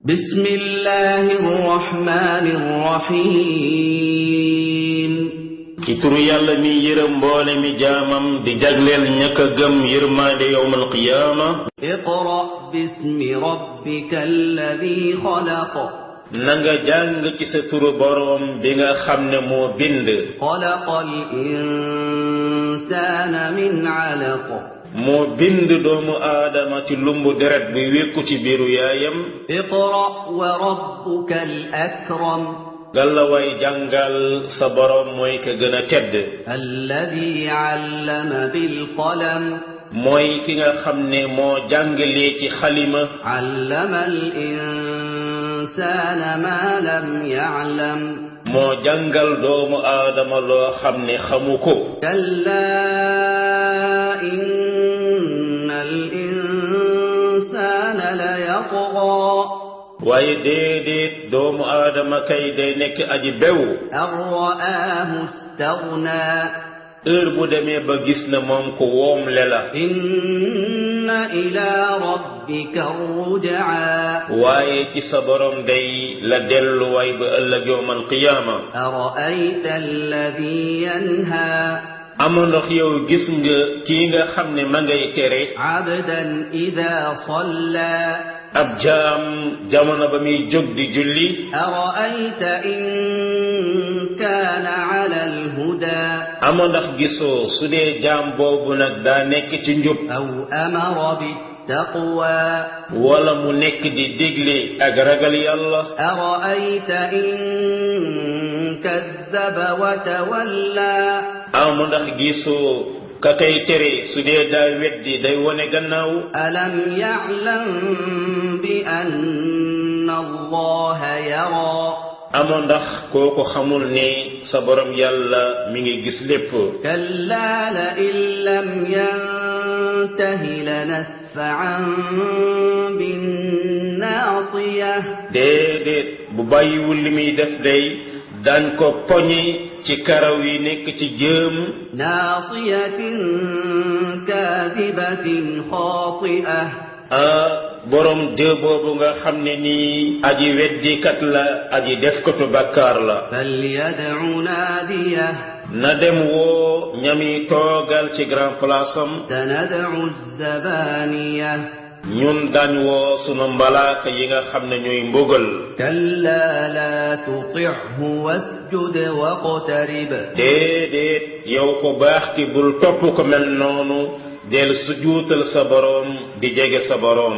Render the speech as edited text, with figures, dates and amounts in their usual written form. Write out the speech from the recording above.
بسم الله الرحمن الرحيم ci turu yàlla mi yërëm mboole mi jaamam di jagleel ñaka gëm yërmaande yawmal qiyaama اقرأ باسم ربك الذي خلق nanga jàng ci sa turu boroom bi nga xam ne moo bind خلق الإنسان من علق moo bind doomu aadama ci lumbu deret bi wékku ci biiru yaayam اقرأ وربك الأكرم galla way jàngal sa boroom mooy ka gën a tedd الذي علم بالقلم mooy ki nga xam ne moo jàngalee ci xalima علم الإنسان ما لم يعلم moo jàngal doomu aadama loo xam ne xamu ko كلا إن الإنسان ليطغى waaye déedéet doomu aadama kay day nekk aji bew أن رآه استغنى heure bu demee ba gis na moom ko woomle la إن إلى ربك الرجعى waaye ci sa borom day la delluwaay ba ëllëg yawmal qiyaama أرأيت الذي ينهى ama ndox yow gis nga kii nga xam ne ma ngay tere عبدا إذا صلى ab jaam jamono ba muy jóg di julli أرأيت إن كان على الهدى ama ndax gisoo su dee jaam boobu nag daa nekk ci njub أو أمر بالتقوى wala mu nekk di digle ak ragal yàlla أرأيت إن كذب وتولى ama ndax gisoo ka kay tere su dee daa weddi day wone gannaaw ألم يعلم بأن الله يرى ama ndax kooku xamul ne sa borom yàlla mi ngi gis lépp كلا لئن لم ينته لنسفعا بالناصية déedéet bu bàyyiwul li muy def day daañ ko poñi ci karaw yi nekk ci jëm ناصية كاذبة خاطئة borom jë boobu nga xam ne nii aji weddikat la aji defkatu bakkaar la فليدع ناديه na dem woo ñami toogal ci grand place am سندع الزبانية ñun dañ woo sunu mbalaaka yi nga xam ne ñooy mbugal كلا لا تطعه واسجد واقترب déedéet yow ko baax ki bul topp ko mel noonu del sujuutal sa boroom di jege sa boroom